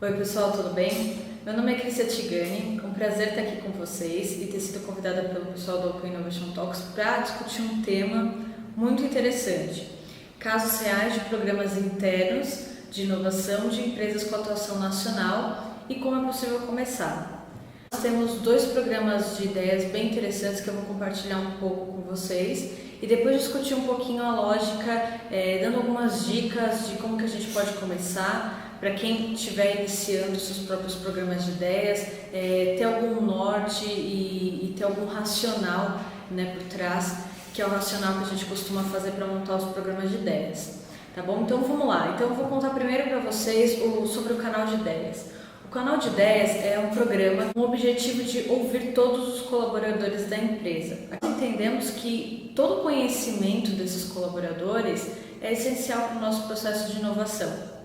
Oi pessoal, tudo bem? Meu nome é Crissia Tigani, um prazer estar aqui com vocês e ter sido convidada pelo pessoal do Open Innovation Talks para discutir um tema muito interessante: casos reais de programas internos de inovação de empresas com atuação nacional e como é possível começar. Nós temos dois programas de ideias bem interessantes que eu vou compartilhar um pouco com vocês e depois discutir um pouquinho a lógica, dando algumas dicas de como que a gente pode começar. Para quem estiver iniciando seus próprios programas de ideias, ter algum norte e ter algum racional, né, por trás, que é o racional que a gente costuma fazer para montar os programas de ideias. Tá bom? Então vamos lá. Então eu vou contar primeiro para vocês sobre o canal de ideias. O canal de ideias é um programa com o objetivo de ouvir todos os colaboradores da empresa. Aqui entendemos que todo o conhecimento desses colaboradores é essencial para o nosso processo de inovação.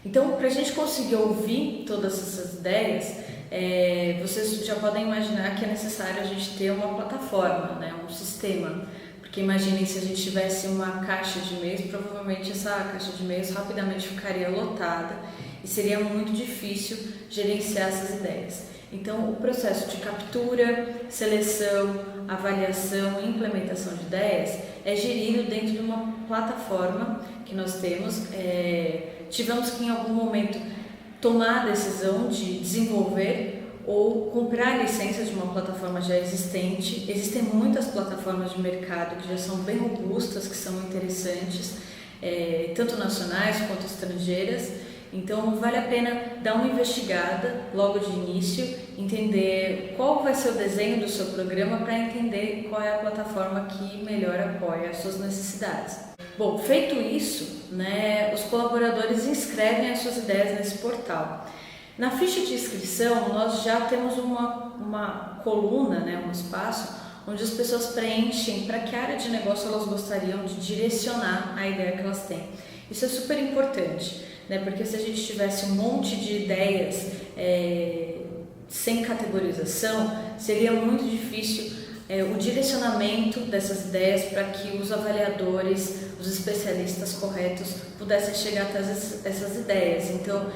Então, para a gente conseguir ouvir todas essas ideias, vocês já podem imaginar que é necessário a gente ter uma plataforma, né, um sistema. Porque imaginem se a gente tivesse uma caixa de e-mails, provavelmente essa caixa de e-mails rapidamente ficaria lotada e seria muito difícil gerenciar essas ideias. Então, o processo de captura, seleção, avaliação e implementação de ideias é gerido dentro de uma plataforma que nós temos. Tivemos que em algum momento tomar a decisão de desenvolver ou comprar a licença de uma plataforma já existente. Existem muitas plataformas de mercado que já são bem robustas, que são interessantes, tanto nacionais quanto estrangeiras. Então vale a pena dar uma investigada logo de início, entender qual vai ser o desenho do seu programa para entender qual é a plataforma que melhor apoia as suas necessidades. Bom, feito isso, né, os colaboradores inscrevem as suas ideias nesse portal. Na ficha de inscrição nós já temos uma coluna, né, um espaço onde as pessoas preenchem para que área de negócio elas gostariam de direcionar a ideia que elas têm. Isso é super importante, né? Porque se a gente tivesse um monte de ideias sem categorização, seria muito difícil o direcionamento dessas ideias para que os avaliadores, os especialistas corretos pudessem chegar até essas ideias. Então,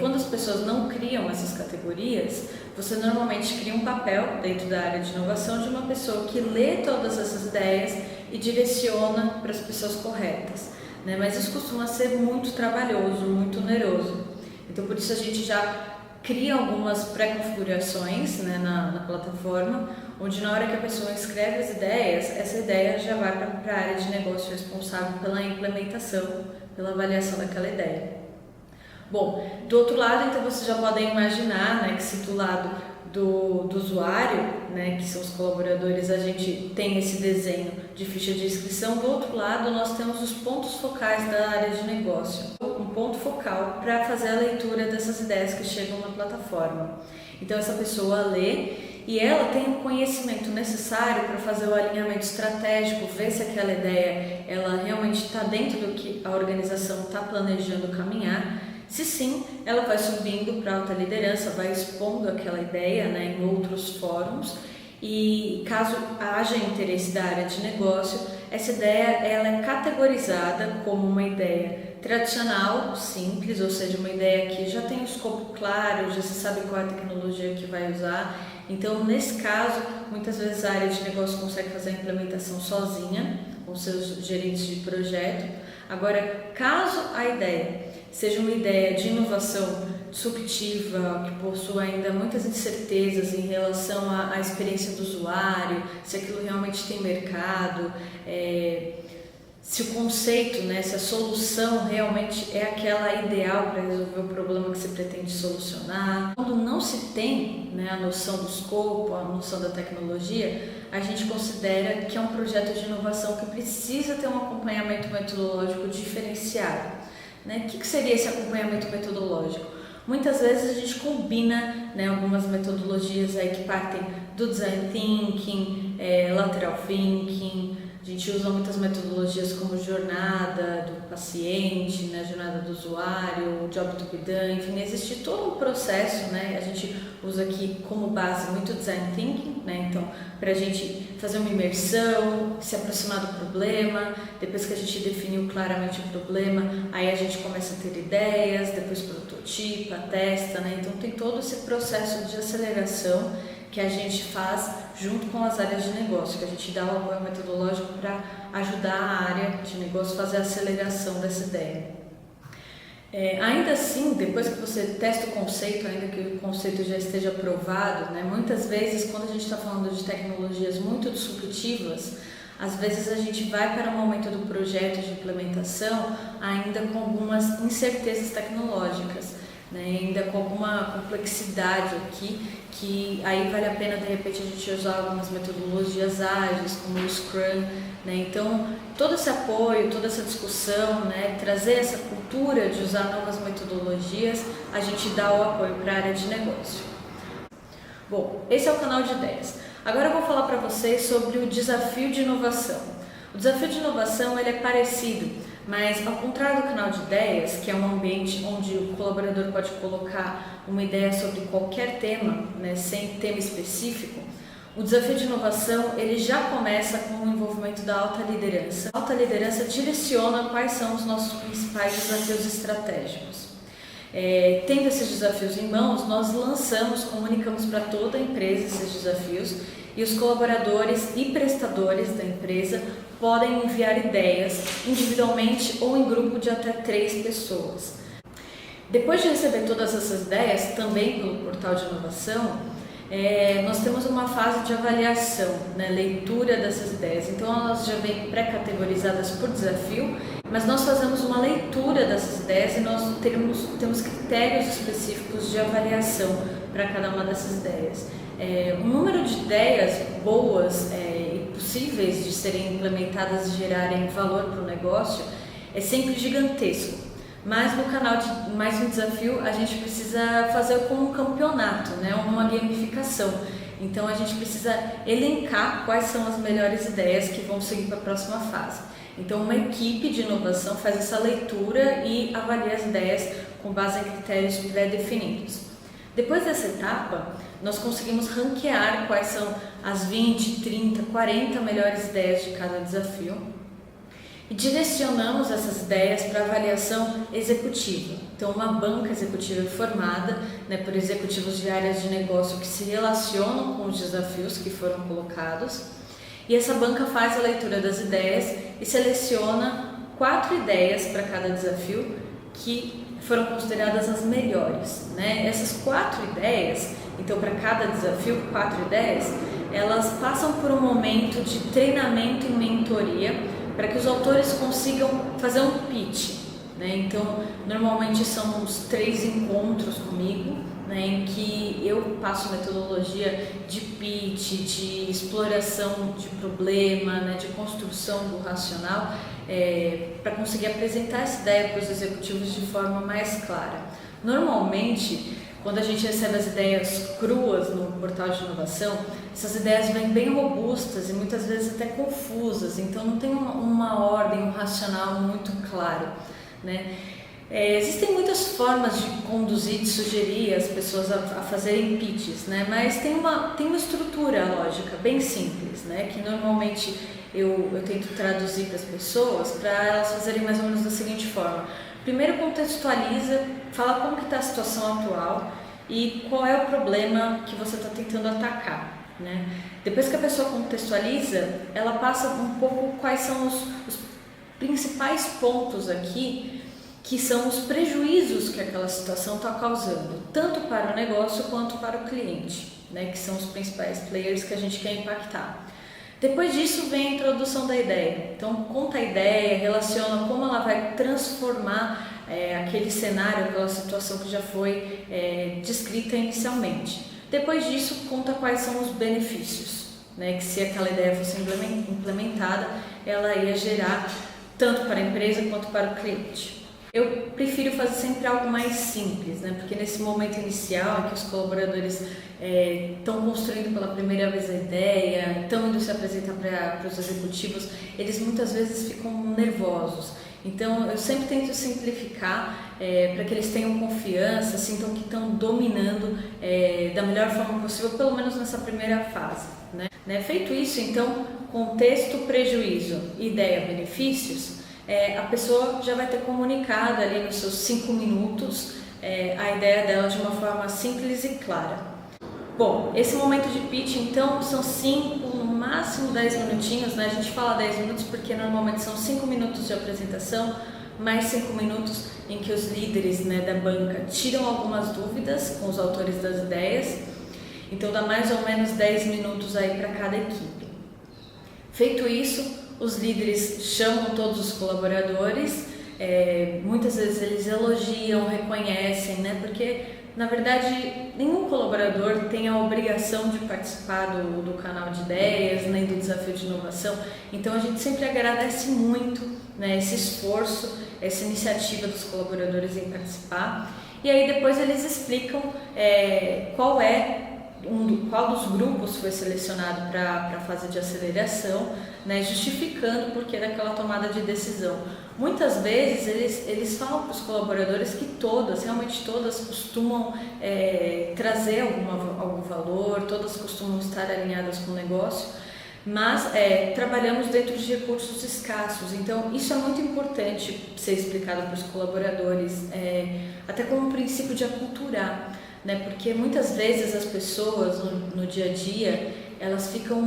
quando as pessoas não criam essas categorias, você normalmente cria um papel dentro da área de inovação de uma pessoa que lê todas essas ideias e direciona para as pessoas corretas. Né? Mas isso costuma ser muito trabalhoso, muito oneroso. Então, por isso a gente já cria algumas pré-configurações, né, na plataforma, onde na hora que a pessoa escreve as ideias, essa ideia já vai para a área de negócio responsável pela implementação, pela avaliação daquela ideia. Bom, do outro lado, então vocês já podem imaginar, né, que se do lado do usuário, né, que são os colaboradores, a gente tem esse desenho de ficha de inscrição. Do outro lado, nós temos os pontos focais da área de negócio, um ponto focal para fazer a leitura dessas ideias que chegam na plataforma. Então essa pessoa lê e ela tem o conhecimento necessário para fazer o alinhamento estratégico, ver se aquela ideia ela realmente está dentro do que a organização está planejando caminhar. Se sim, ela vai subindo para a alta liderança, vai expondo aquela ideia, né, em outros fóruns, e caso haja interesse da área de negócio, essa ideia ela é categorizada como uma ideia tradicional, simples, ou seja, uma ideia que já tem um escopo claro, já se sabe qual é a tecnologia que vai usar. Então, nesse caso, muitas vezes a área de negócio consegue fazer a implementação sozinha, com seus gerentes de projeto. Agora, caso a ideia seja uma ideia de inovação disruptiva, que possua ainda muitas incertezas em relação à experiência do usuário, se aquilo realmente tem mercado, se o conceito, né, se a solução realmente é aquela ideal para resolver o problema que se pretende solucionar. Quando não se tem, né, a noção do escopo, a noção da tecnologia, a gente considera que é um projeto de inovação que precisa ter um acompanhamento metodológico diferenciado. Né? O que seria esse acompanhamento metodológico? Muitas vezes a gente combina, né, algumas metodologias aí que partem do design thinking, lateral thinking. A gente usa muitas metodologias como jornada, do paciente, né, a jornada do usuário, o job to be done, enfim, existe todo um processo, né? A gente usa aqui como base muito design thinking, né? Então, para a gente fazer uma imersão, se aproximar do problema, depois que a gente definiu claramente o problema, aí a gente começa a ter ideias, depois prototipa, testa, né? Então tem todo esse processo de aceleração que a gente faz junto com as áreas de negócio, que a gente dá o apoio metodológico para ajudar a área de negócio a fazer a aceleração dessa ideia. Ainda assim, depois que você testa o conceito, ainda que o conceito já esteja aprovado, né, muitas vezes quando a gente está falando de tecnologias muito disruptivas, às vezes a gente vai para o momento do projeto de implementação ainda com algumas incertezas tecnológicas, né, ainda com alguma complexidade aqui, que aí vale a pena de repente a gente usar algumas metodologias ágeis, como o Scrum, né? Então todo esse apoio, toda essa discussão, né, trazer essa cultura de usar novas metodologias, a gente dá o apoio para a área de negócio. Bom, esse é o canal de ideias. Agora eu vou falar para vocês sobre o desafio de inovação. O desafio de inovação ele é parecido, mas ao contrário do canal de ideias, que é um ambiente onde o colaborador pode colocar uma ideia sobre qualquer tema, né, sem tema específico, o desafio de inovação ele já começa com o envolvimento da alta liderança. A alta liderança direciona quais são os nossos principais desafios estratégicos. Tendo esses desafios em mãos, nós lançamos, comunicamos para toda a empresa esses desafios e os colaboradores e prestadores da empresa podem enviar ideias individualmente ou em grupo de até 3 pessoas. Depois de receber todas essas ideias, também pelo portal de inovação, nós temos uma fase de avaliação, né, leitura dessas ideias. Então elas já vêm pré-categorizadas por desafio, mas nós fazemos uma leitura dessas ideias e nós temos critérios específicos de avaliação para cada uma dessas ideias. O número de ideias boas e possíveis de serem implementadas e gerarem valor para o negócio é sempre gigantesco. Mas no desafio a gente precisa fazer como um campeonato, né? Uma gamificação. Então a gente precisa elencar quais são as melhores ideias que vão seguir para a próxima fase. Então uma equipe de inovação faz essa leitura e avalia as ideias com base em critérios pré-definidos. Depois dessa etapa, nós conseguimos ranquear quais são as 20, 30, 40 melhores ideias de cada desafio e direcionamos essas ideias para avaliação executiva. Então, uma banca executiva formada, né, por executivos de áreas de negócio que se relacionam com os desafios que foram colocados, e essa banca faz a leitura das ideias e seleciona 4 ideias para cada desafio que foram consideradas as melhores, né? Essas 4 ideias, então para cada desafio, 4 ideias, elas passam por um momento de treinamento e mentoria para que os autores consigam fazer um pitch, né? Então, normalmente são uns 3 encontros comigo, né, em que eu passo metodologia de pitch, de exploração de problema, né, de construção do racional, para conseguir apresentar essa ideia para os executivos de forma mais clara. Normalmente, quando a gente recebe as ideias cruas no portal de inovação, essas ideias vêm bem robustas e muitas vezes até confusas, então não tem uma ordem, um racional muito claro, né? Existem muitas formas de conduzir, de sugerir as pessoas a fazerem pitches, né? Mas tem uma estrutura lógica bem simples, né? Que normalmente eu tento traduzir para as pessoas para elas fazerem mais ou menos da seguinte forma. Primeiro contextualiza, fala como que está a situação atual e qual é o problema que você está tentando atacar, né? Depois que a pessoa contextualiza, ela passa um pouco quais são os principais pontos aqui que são os prejuízos que aquela situação está causando, tanto para o negócio quanto para o cliente, né? Que são os principais players que a gente quer impactar. Depois disso vem a introdução da ideia. Então conta a ideia, relaciona como ela vai transformar aquele cenário, aquela situação que já foi descrita inicialmente. Depois disso conta quais são os benefícios, né? Que se aquela ideia fosse implementada, ela ia gerar tanto para a empresa quanto para o cliente. Eu prefiro fazer sempre algo mais simples, né? Porque nesse momento inicial em que os colaboradores estão construindo pela primeira vez a ideia, estão indo se apresentar para os executivos, eles muitas vezes ficam nervosos. Então eu sempre tento simplificar para que eles tenham confiança, sintam que estão dominando da melhor forma possível, pelo menos nessa primeira fase, né? Feito isso, então, contexto, prejuízo, ideia, benefícios, a pessoa já vai ter comunicado ali nos seus 5 minutos a ideia dela de uma forma simples e clara. Bom, esse momento de pitch, então, são 5, no máximo 10 minutinhos, né? A gente fala 10 minutos porque normalmente são 5 minutos de apresentação, mais 5 minutos em que os líderes, né, da banca tiram algumas dúvidas com os autores das ideias. Então dá mais ou menos 10 minutos aí para cada equipe. Feito isso, os líderes chamam todos os colaboradores, muitas vezes eles elogiam, reconhecem, né? Porque na verdade nenhum colaborador tem a obrigação de participar do canal de ideias, nem do desafio de inovação. Então a gente sempre agradece muito, né, esse esforço, essa iniciativa dos colaboradores em participar. E aí depois eles explicam qual dos grupos foi selecionado para a fase de aceleração, né, justificando o porquê daquela tomada de decisão. Muitas vezes eles falam para os colaboradores que realmente todas costumam trazer algum valor, todas costumam estar alinhadas com o negócio, mas trabalhamos dentro de recursos escassos, então isso é muito importante ser explicado para os colaboradores, até como um princípio de aculturar, né? Porque muitas vezes as pessoas no dia a dia elas ficam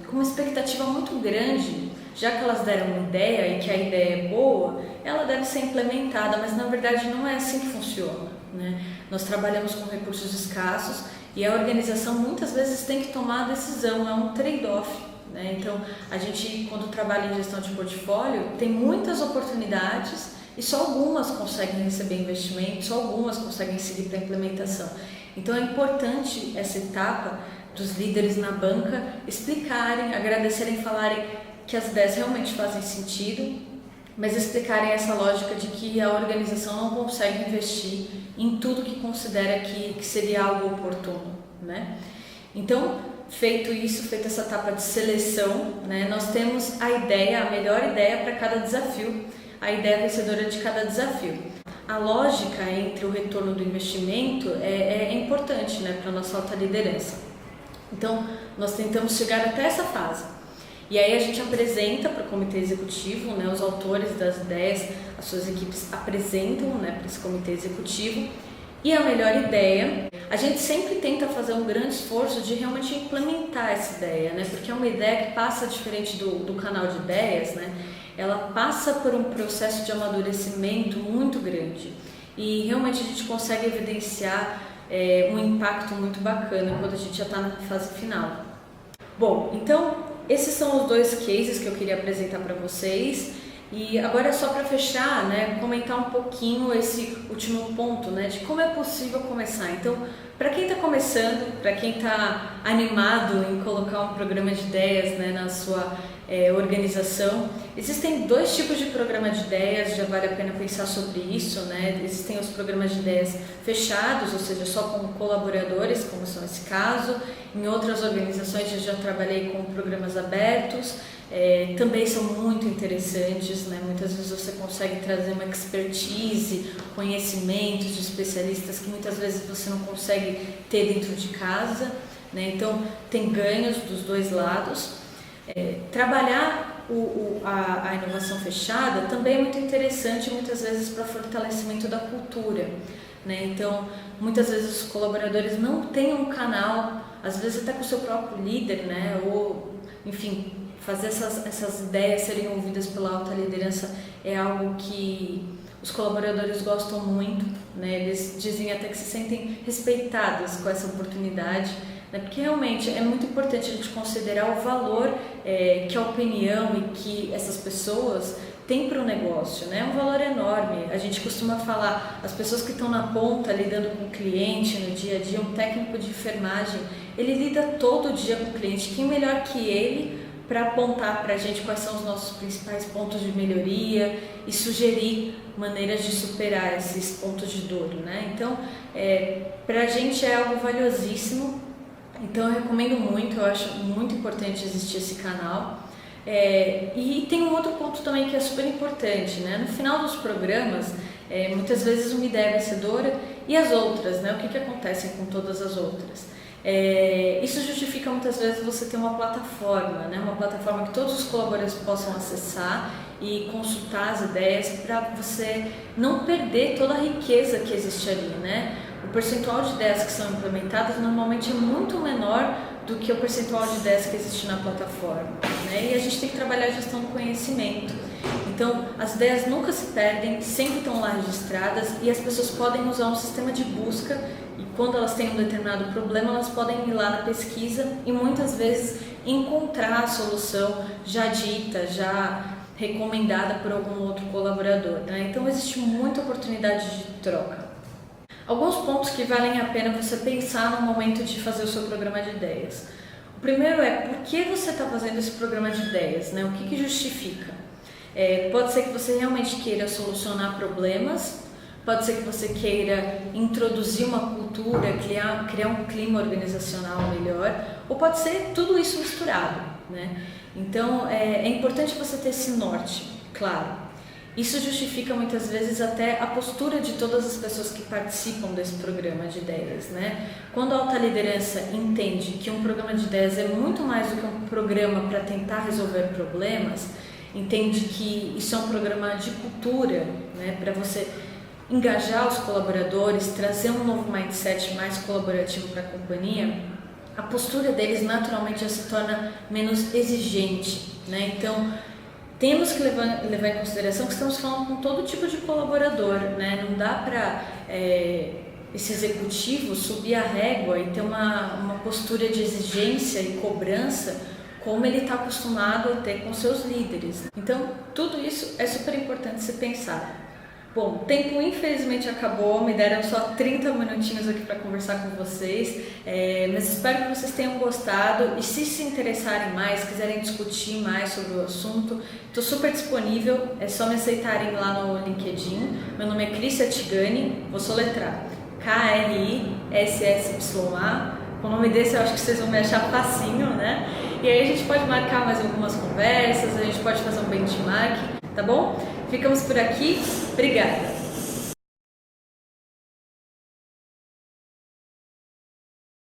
com uma expectativa muito grande, já que elas deram uma ideia e que a ideia é boa, ela deve ser implementada, mas na verdade não é assim que funciona, né? Nós trabalhamos com recursos escassos e a organização muitas vezes tem que tomar a decisão, é um trade-off, né? Então a gente, quando trabalha em gestão de portfólio, tem muitas oportunidades e só algumas conseguem receber investimento, só algumas conseguem seguir para a implementação. Então é importante essa etapa dos líderes na banca explicarem, agradecerem, falarem que as ideias realmente fazem sentido, mas explicarem essa lógica de que a organização não consegue investir em tudo que considera que seria algo oportuno, né? Então, feita essa etapa de seleção, né, nós temos a melhor ideia para cada desafio, a ideia vencedora de cada desafio. A lógica entre o retorno do investimento é importante, né, para a nossa alta liderança. Então, nós tentamos chegar até essa fase. E aí a gente apresenta para o comitê executivo, né, os autores das ideias, as suas equipes apresentam, né, para esse comitê executivo. E a melhor ideia, a gente sempre tenta fazer um grande esforço de realmente implementar essa ideia, né, porque é uma ideia que passa diferente do canal de ideias, né, ela passa por um processo de amadurecimento muito grande. E realmente a gente consegue evidenciar um impacto muito bacana quando a gente já está na fase final. Bom, então esses são os 2 cases que eu queria apresentar para vocês. E agora é só para fechar, né, comentar um pouquinho esse último ponto, né, de como é possível começar. Então, para quem está começando, para quem está animado em colocar um programa de ideias, né, na sua organização, existem 2 tipos de programa de ideias, já vale a pena pensar sobre isso, né? Existem os programas de ideias fechados, ou seja, só com colaboradores, como são esse caso. Em outras organizações eu já trabalhei com programas abertos, também são muito interessantes, né? Muitas vezes você consegue trazer uma expertise, conhecimentos de especialistas que muitas vezes você não consegue ter dentro de casa, né? Então tem ganhos dos 2 lados. Trabalhar a inovação fechada também é muito interessante, muitas vezes para fortalecimento da cultura, né? Então, muitas vezes os colaboradores não têm um canal, às vezes até com o seu próprio líder, né? Ou, enfim, fazer essas ideias serem ouvidas pela alta liderança é algo que os colaboradores gostam muito, né? Eles dizem até que se sentem respeitados com essa oportunidade, né? Porque realmente é muito importante a gente considerar o valor que a opinião e que essas pessoas têm para o negócio, né? É um valor enorme. A gente costuma falar, as pessoas que estão na ponta lidando com o cliente no dia a dia, um técnico de enfermagem, ele lida todo dia com o cliente. Quem melhor que ele para apontar para a gente quais são os nossos principais pontos de melhoria e sugerir maneiras de superar esses pontos de dor, né? Então, para a gente é algo valiosíssimo. Então, eu recomendo muito, eu acho muito importante existir esse canal. E tem um outro ponto também que é super importante, né? No final dos programas, muitas vezes uma ideia é vencedora e as outras, né? O que acontece com todas as outras? Isso justifica muitas vezes você ter uma plataforma, né? Uma plataforma que todos os colaboradores possam acessar e consultar as ideias para você não perder toda a riqueza que existe ali, né? O percentual de ideias que são implementadas normalmente é muito menor do que o percentual de ideias que existe na plataforma, né? E a gente tem que trabalhar a gestão do conhecimento. Então, as ideias nunca se perdem, sempre estão lá registradas e as pessoas podem usar um sistema de busca e quando elas têm um determinado problema, elas podem ir lá na pesquisa e muitas vezes encontrar a solução já dita, já recomendada por algum outro colaborador, né? Então, existe muita oportunidade de troca. Alguns pontos que valem a pena você pensar no momento de fazer o seu programa de ideias. O primeiro é por que você está fazendo esse programa de ideias, né? O que justifica? Pode ser que você realmente queira solucionar problemas, pode ser que você queira introduzir uma cultura, criar um clima organizacional melhor, ou pode ser tudo isso misturado, né? Então é importante você ter esse norte, claro. Isso justifica muitas vezes até a postura de todas as pessoas que participam desse programa de ideias, né? Quando a alta liderança entende que um programa de ideias é muito mais do que um programa para tentar resolver problemas, entende que isso é um programa de cultura, né? Para você engajar os colaboradores, trazer um novo mindset mais colaborativo para a companhia, a postura deles naturalmente já se torna menos exigente, né? Então, temos que levar em consideração que estamos falando com todo tipo de colaborador, né? Não dá para esse executivo subir a régua e ter uma postura de exigência e cobrança como ele está acostumado a ter com seus líderes. Então, tudo isso é super importante se pensar. Bom, o tempo infelizmente acabou, me deram só 30 minutinhos aqui para conversar com vocês, mas espero que vocês tenham gostado e se interessarem mais, quiserem discutir mais sobre o assunto, estou super disponível, é só me aceitarem lá no LinkedIn. Meu nome é Crissia Tigani, vou soletrar, KRISSYA. Com o nome desse eu acho que vocês vão me achar facinho, né? E aí a gente pode marcar mais algumas conversas, a gente pode fazer um benchmark, tá bom? Ficamos por aqui, obrigada!